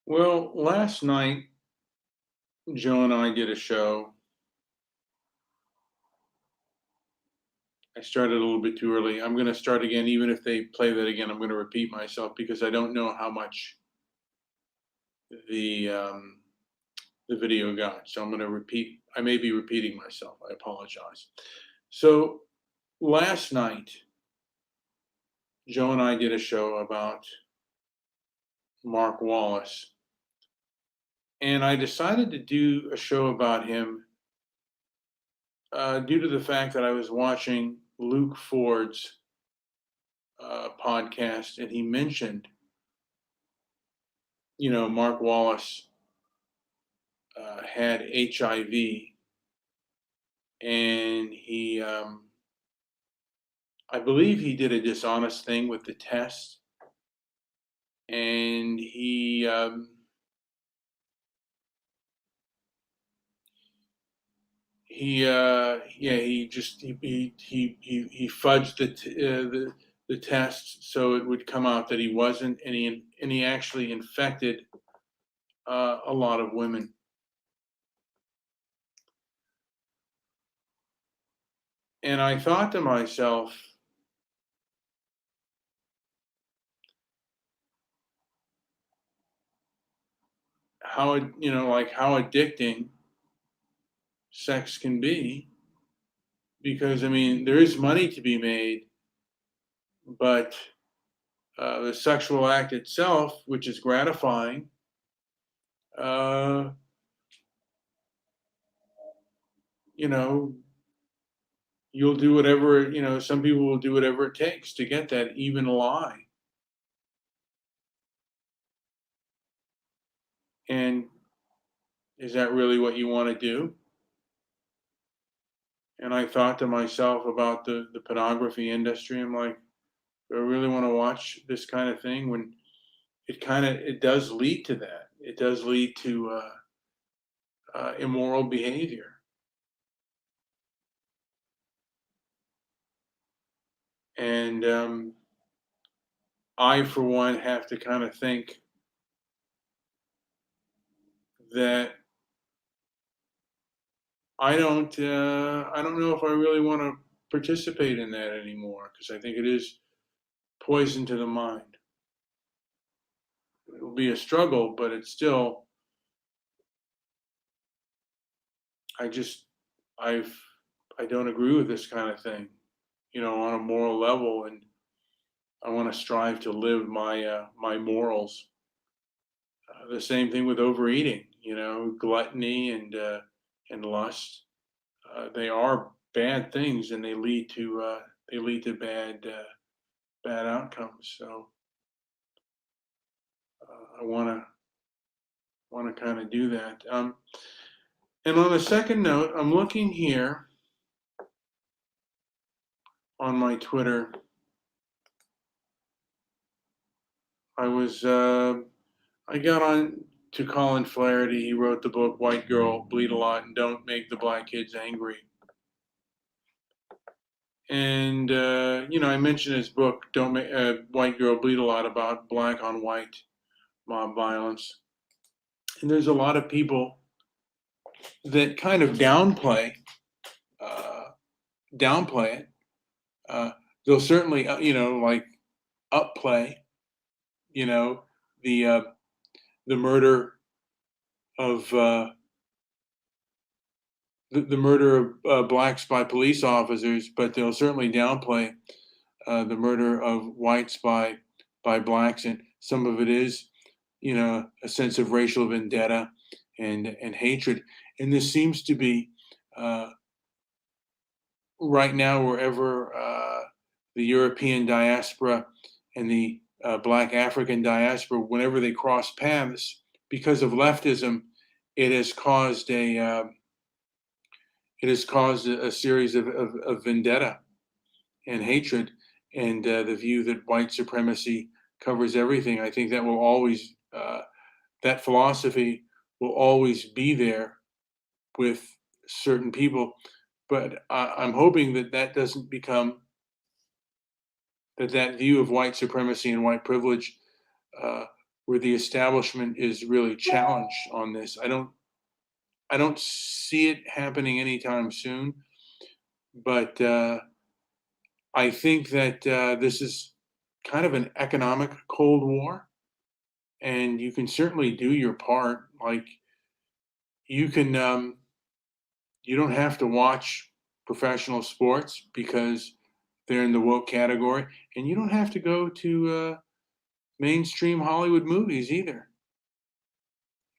Well, last night, Joe and I did a show. I started a little bit too early. I'm going to start again. Even if they play that again, I'm going to repeat myself because I don't know how much the um, the video got. So I'm going to repeat. I may be repeating myself. I apologize. So last night, Joe and I did a show about Mark Wallace, and I decided to do a show about him due to the fact that I was watching Luke Ford's podcast, and he mentioned, Mark Wallace had HIV, and I believe he did a dishonest thing with the test, and he fudged the test so it would come out that he wasn't, and he actually infected a lot of women. And I thought to myself, how addicting sex can be, because I mean there is money to be made, but the sexual act itself, which is gratifying, uh, you know, you'll do whatever, some people will do whatever it takes to get that even lie. And is that really what you want to do? And I thought to myself about the pornography industry. I'm like, do I really want to watch this kind of thing when it does lead to that? It does lead to immoral behavior. And I, for one, have to kind of think that I don't know if I really want to participate in that anymore, because I think it is poison to the mind. It'll be a struggle, but it's still, I just, I've, I don't agree with this kind of thing, on a moral level, and I want to strive to live my morals. The same thing with overeating, gluttony and lust. They are bad things, and they lead to bad outcomes. So I want to kind of do that. And on a second note, I'm looking here on my Twitter. I got on to Colin Flaherty. He wrote the book White Girl Bleed a Lot and Don't Make the Black Kids Angry. And I mentioned his book, Don't Make White Girl Bleed a Lot, about black on white mob violence. And there's a lot of people that kind of uh, downplay it. Uh, they'll certainly, like upplay, you know, the uh, the murder of the murder of blacks by police officers, but they'll certainly downplay the murder of whites by blacks, and some of it is, a sense of racial vendetta and hatred, and this seems to be uh, right now wherever the European diaspora and the Black African diaspora, whenever they cross paths, because of leftism, it has caused a series of vendetta and hatred, and the view that white supremacy covers everything. I think that philosophy will always be there with certain people, but I'm hoping that doesn't become that view of white supremacy and white privilege uh, where the establishment is really challenged on this. I don't see it happening anytime soon, but I think that this is kind of an economic Cold War, and you can certainly do your part. Like you can, you don't have to watch professional sports because they're in the woke category, and you don't have to go to mainstream Hollywood movies either.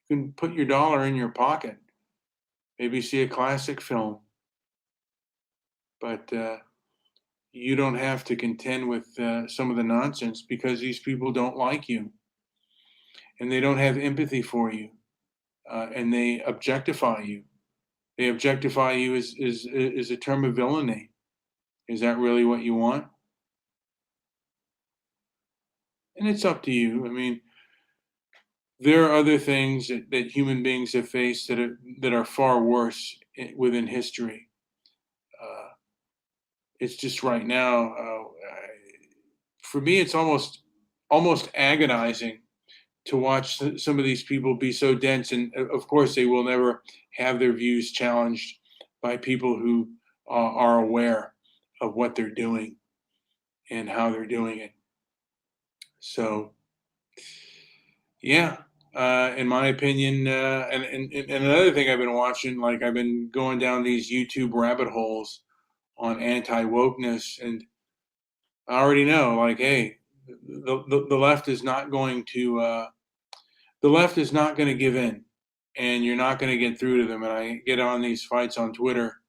You can put your dollar in your pocket, maybe see a classic film, but you don't have to contend with some of the nonsense because these people don't like you and they don't have empathy for you, and they objectify you. They objectify you is a term of villainy. Is that really what you want? And it's up to you. I mean, there are other things that human beings have faced that are far worse within history. Uh, it's just right now, for me, it's almost agonizing to watch some of these people be so dense. And of course, they will never have their views challenged by people who are aware of what they're doing and how they're doing it. So, yeah, in my opinion, and another thing I've been watching, like I've been going down these YouTube rabbit holes on anti wokeness, and I already know, like, hey, the left is not going to the left is not going to give in, and you're not going to get through to them. And I get on these fights on Twitter,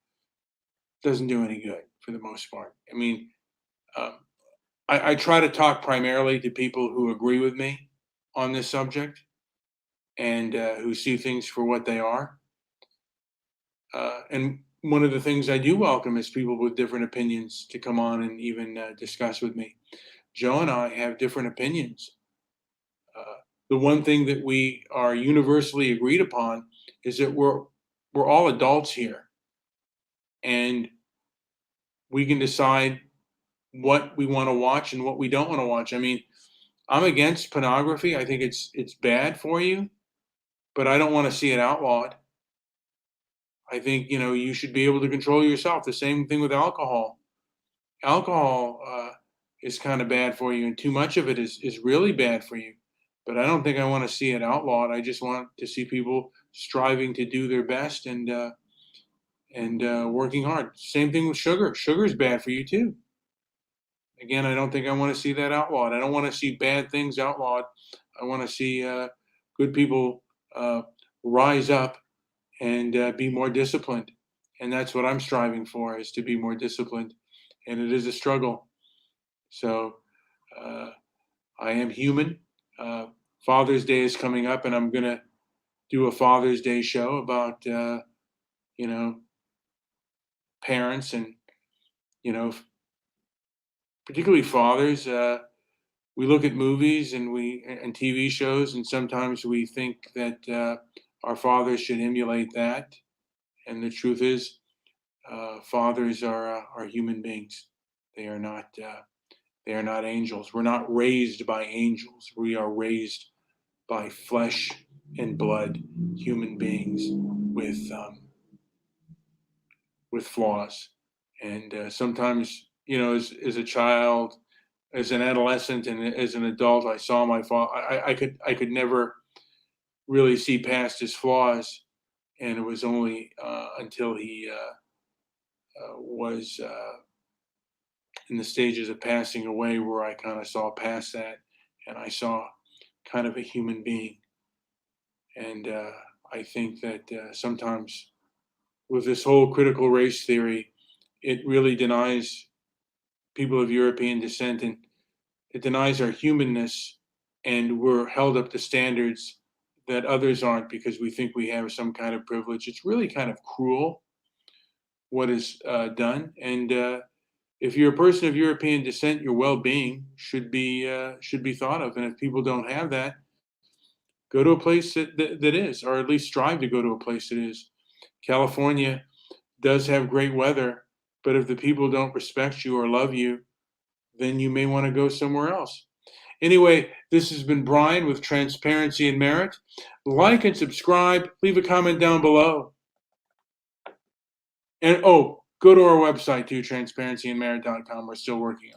doesn't do any good for the most part. I mean, um, I try to talk primarily to people who agree with me on this subject and who see things for what they are. And one of the things I do welcome is people with different opinions to come on and even discuss with me. Joe and I have different opinions. Uh, the one thing that we are universally agreed upon is that we're all adults here, and we can decide what we want to watch and what we don't want to watch. I mean, I'm against pornography. I think it's bad for you, but I don't want to see it outlawed. I think you should be able to control yourself. The same thing with alcohol. Alcohol is kind of bad for you, and too much of it is really bad for you. But I don't think I want to see it outlawed. I just want to see people striving to do their best and working hard. Same thing with sugar. Sugar is bad for you too. Again, I don't think I want to see that outlawed. I don't want to see bad things outlawed. I want to see good people uh, rise up and be more disciplined. And that's what I'm striving for, is to be more disciplined. And it is a struggle. So uh, I am human. Uh, Father's Day is coming up, and I'm going to do a Father's Day show about, you know, parents and, you know, particularly fathers. We look at movies and TV shows, and sometimes we think that our fathers should emulate that. And the truth is, fathers are human beings. They are not. They are not angels. We're not raised by angels. We are raised by flesh and blood human beings with flaws. And sometimes, as a child, as an adolescent, and as an adult, I saw my father. I could never really see past his flaws, and it was only until he was in the stages of passing away where I kind of saw past that, and I saw kind of a human being. And I think that sometimes with this whole critical race theory, it really denies people of European descent, and it denies our humanness, and we're held up to standards that others aren't because we think we have some kind of privilege. It's really kind of cruel what is done, and if you're a person of European descent, your well-being should be thought of. And if people don't have that, go to a place that is, or at least strive to go to a place that is. California does have great weather, but if the people don't respect you or love you, then you may want to go somewhere else. Anyway, this has been Brian with Transparency and Merit. Like and subscribe. Leave a comment down below. And go to our website too, transparencyandmerit.com. We're still working on it.